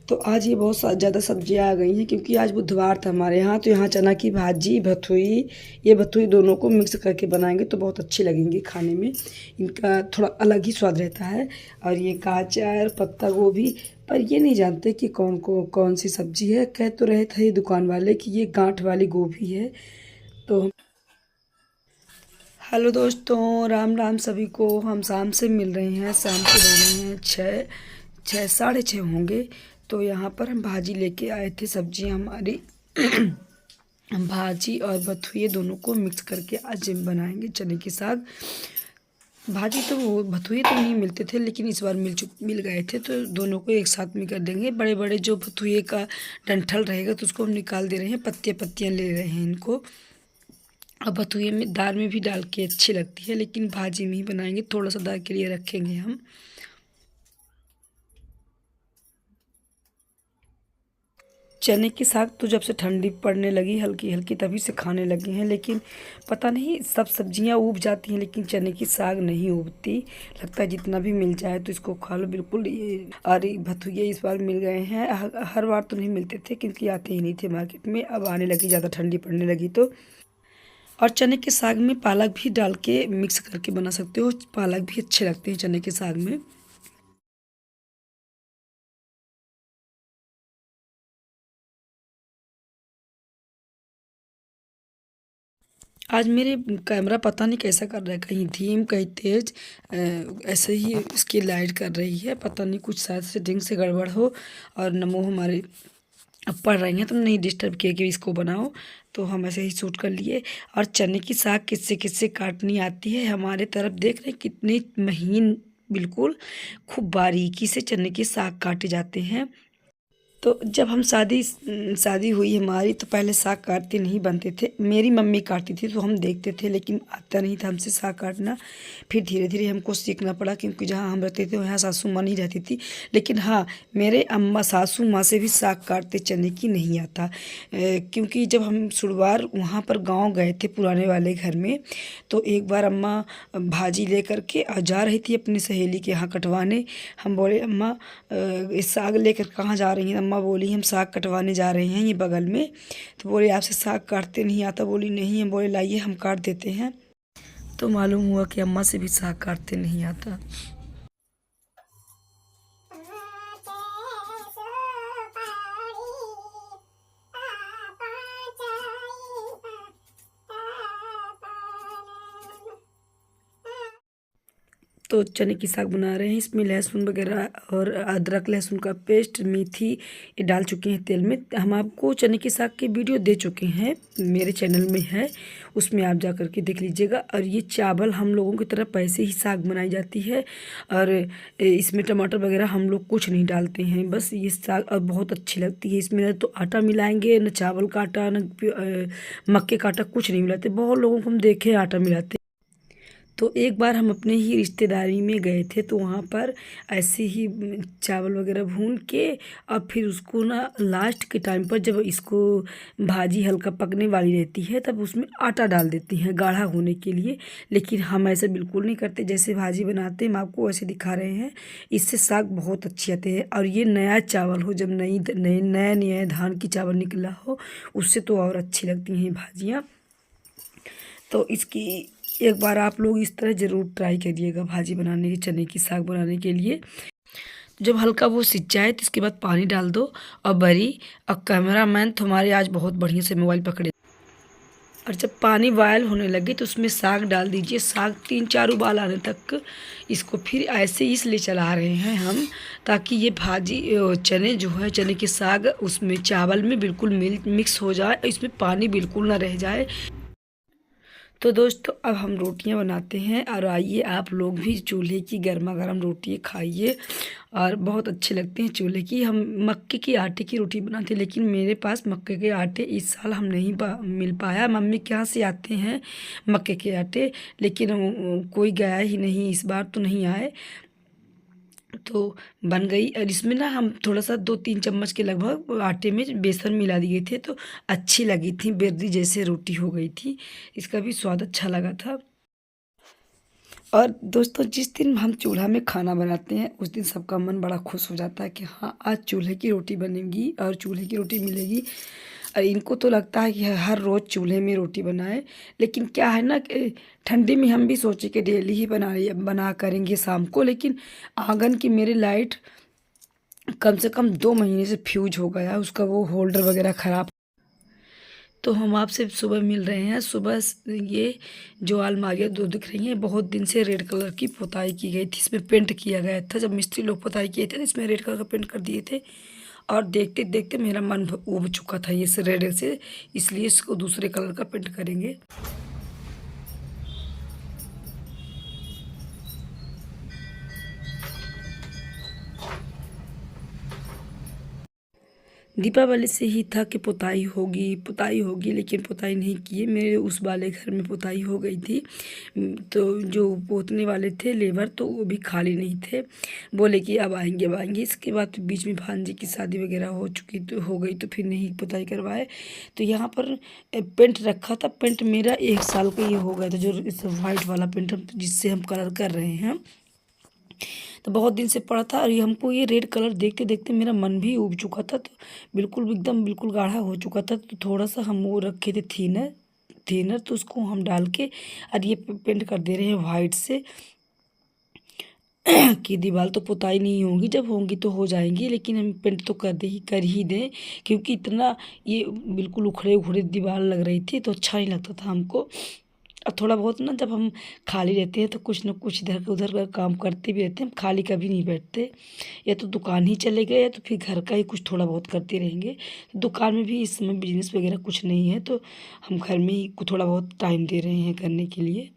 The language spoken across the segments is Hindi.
तो आज ये बहुत ज़्यादा सब्जियां आ गई हैं क्योंकि आज बुधवार था हमारे यहाँ। तो यहाँ चना की भाजी, भथुई, ये भथुई दोनों को मिक्स करके बनाएंगे तो बहुत अच्छी लगेंगी खाने में। इनका थोड़ा अलग ही स्वाद रहता है। और ये गाजर, पत्ता गोभी, पर ये नहीं जानते कि कौन सी सब्जी है। कह तो रहे थे दुकान वाले कि ये गांठ वाली गोभी है। तो हेलो दोस्तों, राम राम सभी को। हम शाम से मिल रहे हैं, शाम के बज रहे हैं 6, 6:30 होंगे। तो यहाँ पर हम भाजी लेके आए थे, सब्जी हमारी भाजी और बथुए दोनों को मिक्स करके आज बनाएंगे चने की साग। भाजी तो वो भथुए तो नहीं मिलते थे, लेकिन इस बार मिल गए थे तो दोनों को एक साथ में कर देंगे। बड़े बड़े जो भथुए का डंठल रहेगा तो उसको हम निकाल दे रहे हैं, पत्तियाँ ले रहे हैं इनको। अब बथुए में दाल में भी डाल के अच्छी लगती है, लेकिन भाजी में ही बनाएंगे, थोड़ा सा दाल के लिए रखेंगे हम। चने की साग तो जब से ठंडी पड़ने लगी हल्की हल्की तभी से खाने लगे हैं, लेकिन पता नहीं सब सब्जियां उब जाती हैं लेकिन चने की साग नहीं उबती। लगता है जितना भी मिल जाए तो इसको खा लो बिल्कुल। ये और भथुए इस बार मिल गए हैं, हर बार तो नहीं मिलते थे क्योंकि आते ही नहीं थे मार्केट में। अब आने लगी, ज़्यादा ठंडी पड़ने लगी तो। और चने के साग में पालक भी डाल के मिक्स करके बना सकते हो, पालक भी अच्छे लगते हैं चने के साग में। आज मेरे कैमरा पता नहीं कैसा कर रहा है, कहीं धीम कहीं तेज, ऐसे ही इसकी लाइट कर रही है। पता नहीं कुछ शायद सेटिंग से गड़बड़ हो। और नमो हमारे अब पढ़ रही हैं तो नहीं डिस्टर्ब किया कि इसको बनाओ, तो हम ऐसे ही शूट कर लिए। और चने की साग किससे किससे काटनी आती है, हमारे तरफ देख रहे हैं कितनी महीन, बिल्कुल खूब बारीकी से चने के साग काटे जाते हैं। तो जब हम शादी हुई हमारी तो पहले साग काटते नहीं बनते थे, मेरी मम्मी काटती थी तो हम देखते थे, लेकिन आता नहीं था हमसे साग काटना। फिर धीरे धीरे हमको सीखना पड़ा क्योंकि जहाँ हम रहते थे वहाँ सासू माँ नहीं रहती थी। लेकिन हाँ, मेरे अम्मा सासू माँ से भी साग काटते चने की नहीं आता। क्योंकि जब हम शुरुआत वहाँ पर गाँव गए थे पुराने वाले घर में, तो एक बार अम्मा भाजी लेकर के जा रही थी अपनी सहेली के यहाँ कटवाने। हम बोले अम्मा इस साग लेकर कहाँ जा रही हैं? अम्मा बोली हम साग कटवाने जा रहे हैं ये बगल में। तो बोले आपसे साग काटते नहीं आता? बोली नहीं। हम बोले लाइए हम काट देते हैं। तो मालूम हुआ कि अम्मा से भी साग काटते नहीं आता। तो चने की साग बना रहे हैं, इसमें लहसुन वगैरह और अदरक लहसुन का पेस्ट, मेथी ये डाल चुके हैं तेल में। हम आपको चने की साग की वीडियो दे चुके हैं, मेरे चैनल में है, उसमें आप जा कर के देख लीजिएगा। और ये चावल हम लोगों की तरफ ऐसे ही साग बनाई जाती है, और इसमें टमाटर वगैरह हम लोग कुछ नहीं डालते हैं, बस ये साग और बहुत अच्छी लगती है। इसमें न तो आटा मिलाएंगे, न चावल का आटा, न मक्के का आटा, कुछ नहीं मिलाते। बहुत लोगों को हम देखे आटा मिलाते। तो एक बार हम अपने ही रिश्तेदारी में गए थे तो वहाँ पर ऐसे ही चावल वगैरह भून के और फिर उसको ना लास्ट के टाइम पर जब इसको भाजी हल्का पकने वाली रहती है तब उसमें आटा डाल देती हैं गाढ़ा होने के लिए। लेकिन हम ऐसे बिल्कुल नहीं करते, जैसे भाजी बनाते हैं हम आपको वैसे दिखा रहे हैं। इससे साग बहुत अच्छी आते हैं। और ये नया चावल हो, जब नया धान की चावल निकला हो, उससे तो और अच्छी लगती हैं भाजियाँ। तो इसकी एक बार आप लोग इस तरह ज़रूर ट्राई करिएगा भाजी बनाने की, चने की साग बनाने के लिए। जब हल्का वो सिज जाए तो इसके बाद पानी डाल दो। और बरी और कैमरा मैन तो हमारे आज बहुत बढ़िया से मोबाइल पकड़े। और जब पानी बॉयल होने लगे तो उसमें साग डाल दीजिए। साग 3-4 उबाल आने तक इसको फिर ऐसे इसलिए चला रहे हैं हम, ताकि ये भाजी चने जो है, चने के साग उसमें चावल में बिल्कुल मिक्स हो जाए, इसमें पानी बिल्कुल ना रह जाए। तो दोस्तों अब हम रोटियां बनाते हैं और आइए आप लोग भी चूल्हे की गर्मा गर्म रोटी खाइए और बहुत अच्छे लगते हैं चूल्हे की। हम मक्के की आटे की रोटी बनाते हैं, लेकिन मेरे पास मक्के के आटे इस साल हम नहीं मिल पाया। मम्मी के यहाँ से आते हैं मक्के के आटे, लेकिन कोई गया ही नहीं, इस बार तो नहीं आए। तो बन गई और इसमें ना हम थोड़ा सा 2-3 चम्मच के लगभग आटे में बेसन मिला दिए थे, तो अच्छी लगी थी, बेर्री जैसे रोटी हो गई थी। इसका भी स्वाद अच्छा लगा था। और दोस्तों जिस दिन हम चूल्हा में खाना बनाते हैं उस दिन सबका मन बड़ा खुश हो जाता है कि हाँ आज चूल्हे की रोटी बनेगी और चूल्हे की रोटी मिलेगी। और इनको तो लगता है कि हर रोज़ चूल्हे में रोटी बनाए, लेकिन क्या है ना कि ठंडी में हम भी सोचे कि डेली ही बना करेंगे शाम को, लेकिन आंगन की मेरी लाइट कम से कम 2 महीने से फ्यूज हो गया, उसका वो होल्डर वगैरह ख़राब। तो हम आपसे सुबह मिल रहे हैं। सुबह ये जो अलमारियाँ दो दिख रही हैं, बहुत दिन से रेड कलर की पुताई की गई थी, इसमें पेंट किया गया था। जब मिस्त्री लोग पुताई किए थे तो इसमें रेड कलर का पेंट कर दिए थे, और देखते देखते मेरा मन उब चुका था ये से रेड से, इसलिए इसको दूसरे कलर का पेंट करेंगे। दीपावली से ही था कि पुताई होगी, लेकिन पुताई नहीं किए। मेरे उस वाले घर में पुताई हो गई थी, तो जो पोतने वाले थे लेबर तो वो भी खाली नहीं थे, बोले कि अब आएंगे अब आएंगे। इसके बाद बीच में भांजी की शादी वगैरह हो गई, तो फिर नहीं पुताई करवाए। तो यहाँ पर पेंट रखा था, पेंट मेरा 1 साल का ये हो गया था, जो इस वाइट वाला पेंट जिससे हम कलर कर रहे हैं, तो बहुत दिन से पड़ा था। और ये हमको ये रेड कलर देखते देखते मेरा मन भी उब चुका था, तो बिल्कुल एकदम बिल्कुल गाढ़ा हो चुका था। तो थोड़ा सा हम वो रखे थे थीनर, तो उसको हम डाल के और ये पेंट कर दे रहे हैं वाइट से कि दीवार तो पुताई नहीं होगी, जब होंगी तो हो जाएंगी, लेकिन हम पेंट तो कर ही दें, क्योंकि इतना ये बिल्कुल उखड़े उखड़े दीवार लग रही थी, तो अच्छा नहीं लगता था हमको। और थोड़ा बहुत ना जब हम खाली रहते हैं तो कुछ ना कुछ इधर का उधर का काम करते भी रहते हैं, हम खाली कभी नहीं बैठते। या तो दुकान ही चले गए या तो फिर घर का ही कुछ थोड़ा बहुत करते रहेंगे। तो दुकान में भी इस समय बिजनेस वगैरह कुछ नहीं है, तो हम घर में ही थोड़ा बहुत टाइम दे रहे हैं करने के लिए।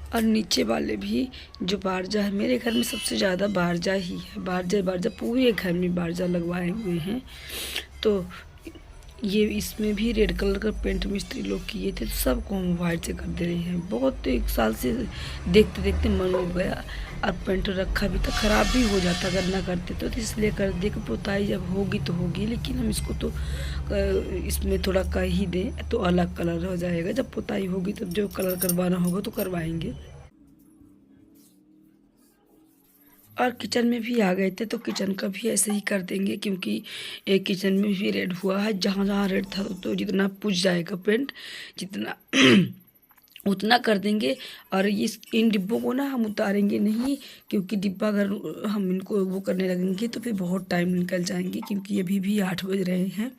और नीचे वाले भी जो बारजा है, मेरे घर में सबसे ज़्यादा बारजा ही है, बारजा पूरे घर में बारजा लगवाए हुए हैं। तो ये इसमें भी रेड कलर का पेंट मिस्त्री लोग किए थे, तो सबको हम वाइट से कर दे रहे हैं। बहुत 1 साल से देखते देखते मन उब गया, और पेंट रखा भी था, ख़राब भी हो जाता अगर ना करते तो इसलिए कर दे कि पुताई जब होगी तो होगी, लेकिन हम इसको तो इसमें थोड़ा कर ही दें तो अलग कलर हो जाएगा। जब पुताई होगी तब जो कलर करवाना होगा तो करवाएंगे। और किचन में भी आ गए थे, तो किचन का भी ऐसे ही कर देंगे, क्योंकि एक किचन में भी रेड हुआ है, जहाँ जहाँ रेड था तो जितना पुज जाएगा पेंट जितना उतना कर देंगे। और इन डिब्बों को ना हम उतारेंगे नहीं, क्योंकि डिब्बा अगर हम इनको वो करने लगेंगे तो फिर बहुत टाइम निकल जाएंगे, क्योंकि अभी भी 8 बज रहे हैं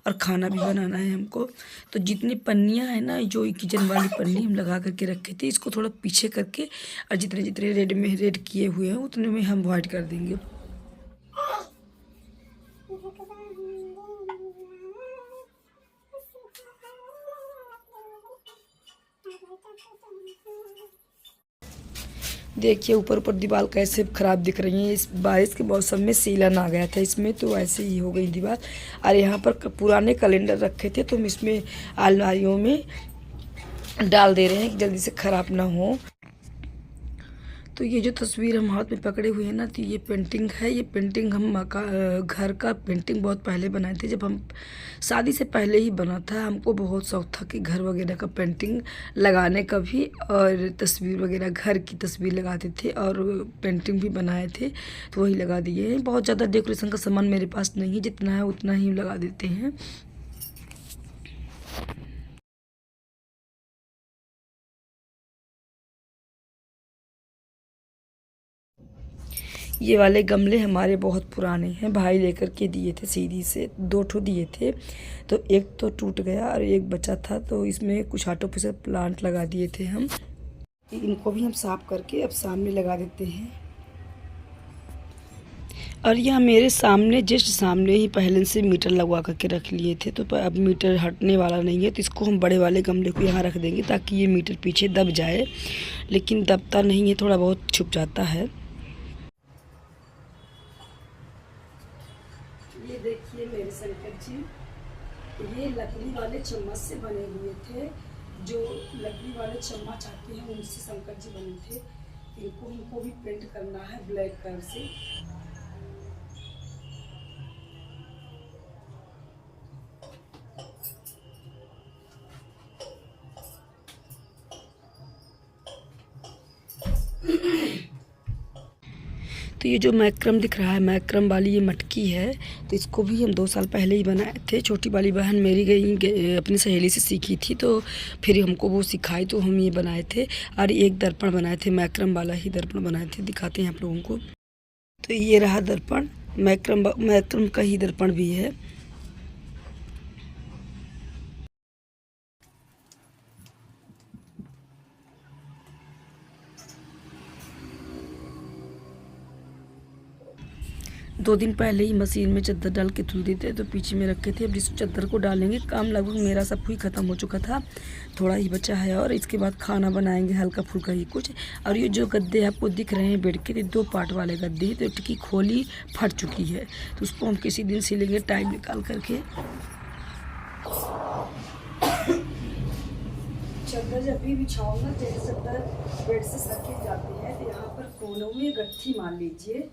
और खाना भी बनाना है हमको। तो जितनी पन्नियाँ हैं ना, जो किचन वाली पन्नी हम लगा करके रखे थे, इसको थोड़ा पीछे करके और जितने जितने रेड में रेड किए हुए हैं उतने में हम वाइट कर देंगे। देखिए ऊपर ऊपर दीवार कैसे ख़राब दिख रही है, इस बारिश के मौसम में सीलन आ गया था इसमें, तो ऐसे ही हो गई दीवार। और यहाँ पर पुराने कैलेंडर रखे थे, तो हम इसमें अलमारियों में डाल दे रहे हैं कि जल्दी से ख़राब ना हो। तो ये जो तस्वीर हम हाथ में पकड़े हुए हैं ना, तो ये पेंटिंग है। ये पेंटिंग हम घर का पेंटिंग बहुत पहले बनाए थे, जब हम शादी से पहले ही बना था। हमको बहुत शौक था कि घर वगैरह का पेंटिंग लगाने का भी, और तस्वीर वगैरह घर की तस्वीर लगाते थे और पेंटिंग भी बनाए थे, तो वही लगा दिए हैं। बहुत ज़्यादा डेकोरेशन का सामान मेरे पास नहीं है, जितना है उतना ही लगा देते हैं। ये वाले गमले हमारे बहुत पुराने हैं, भाई लेकर के दिए थे, सीधी से 2 ठो दिए थे, तो एक तो टूट गया और एक बचा था, तो इसमें कुछ आर्टिफिशियल प्लांट लगा दिए थे हम। इनको भी हम साफ़ करके अब सामने लगा देते हैं। और यह मेरे सामने जस्ट सामने ही पहले से मीटर लगवा करके रख लिए थे, तो अब मीटर हटने वाला नहीं है, तो इसको हम बड़े वाले गमले को यहाँ रख देंगे ताकि ये मीटर पीछे दब जाए, लेकिन दबता नहीं है, थोड़ा बहुत छुप जाता है। ये देखिए मेरे शंकर जी, ये लकड़ी वाले चम्मच से बने हुए थे। जो लकड़ी वाले चम्मच आते हैं उनसे शंकर जी बने थे। इनको भी पेंट करना है ब्लैक कलर से। तो ये जो मैक्रम दिख रहा है, मैक्रम वाली ये मटकी है, तो इसको भी हम 2 साल पहले ही बनाए थे। छोटी वाली बहन मेरी गई अपनी सहेली से सीखी थी, तो फिर हमको वो सिखाई, तो हम ये बनाए थे। और एक दर्पण बनाए थे, मैक्रम वाला ही दर्पण बनाए थे, दिखाते हैं आप लोगों को। तो ये रहा दर्पण, मैक्रम का ही दर्पण भी है। दो दिन पहले ही मशीन में चादर डाल के धुल देते, तो पीछे में रखे थे। अब जिस चादर को डालेंगे, काम लगभग मेरा सब ही ख़त्म हो चुका था, थोड़ा ही बचा है। और इसके बाद खाना बनाएंगे हल्का फुल्का ही कुछ। और ये जो गद्दे आपको दिख रहे हैं बेड के, 2 पार्ट वाले गद्दे हैं, तो एक की खोली फट चुकी है, तो उसको हम किसी दिन सिलेंगे टाइम निकाल करके। चादर जब भी बिछाओ ना, जैसे चादर बेड से सरके जाते हैं, तो यहाँ पर कोनों में गट्ठी मार लीजिए।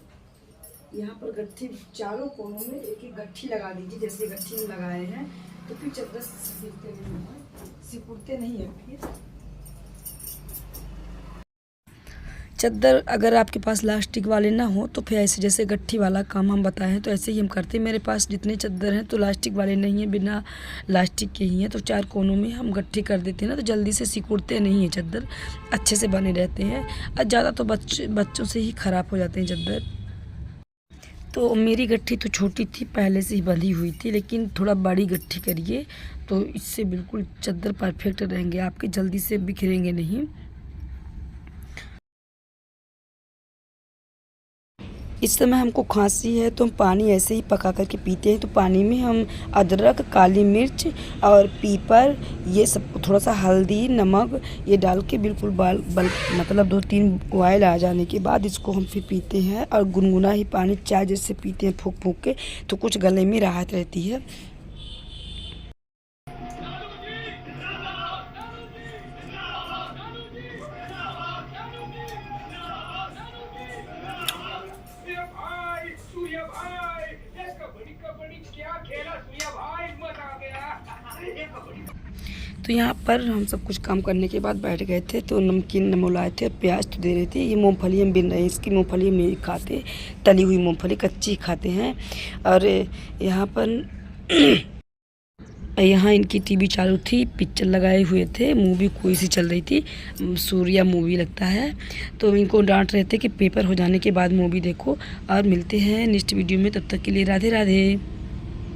यहाँ पर गट्ठी चारों कोनों में एक एक गट्ठी लगा दीजिए, जैसे गट्ठी में लगाए हैं, तो फिर चादर सिकुड़ते नहीं है। फिर चादर अगर आपके पास लास्टिक वाले ना हो, तो फिर ऐसे जैसे गट्ठी वाला काम हम बताए हैं, तो ऐसे ही हम करते हैं। मेरे पास जितने चादर हैं तो लास्टिक वाले नहीं है, बिना लास्टिक के ही हैं, तो 4 कोनों में हम गट्ठी कर देते हैं ना, तो जल्दी से सिकुड़ते नहीं हैं, चादर अच्छे से बने रहते हैं। और ज़्यादा तो बच्चों से ही ख़राब हो जाते हैं चादर। तो मेरी गट्ठी तो छोटी थी, पहले से ही बंधी हुई थी, लेकिन थोड़ा बड़ी गट्ठी करिए तो इससे बिल्कुल चादर परफेक्ट रहेंगे आपके, जल्दी से बिखरेंगे नहीं। इस समय हमको खांसी है, तो हम पानी ऐसे ही पका करके पीते हैं। तो पानी में हम अदरक, काली मिर्च और पीपर, ये सब, थोड़ा सा हल्दी, नमक, ये डाल के बिल्कुल मतलब 2-3 बॉयल आ जाने के बाद इसको हम फिर पीते हैं। और गुनगुना ही पानी चाय जैसे पीते हैं फूंक फूंक के, तो कुछ गले में राहत रहती है। तो यहाँ पर हम सब कुछ काम करने के बाद बैठ गए थे, तो नमकीन नमोलाए थे, प्याज तो दे रहे थे। ये मूंगफली हम बिन रहे हैं, इसकी मूंगफली हम नहीं खाते, तली हुई मूंगफली कच्ची खाते हैं। और यहाँ पर यहाँ इनकी टीवी चालू थी, पिक्चर लगाए हुए थे, मूवी कोई सी चल रही थी, सूर्या मूवी लगता है। तो इनको डांट रहे थे कि पेपर हो जाने के बाद मूवी देखो। और मिलते हैं नेक्स्ट वीडियो में, तब तक के लिए राधे राधे।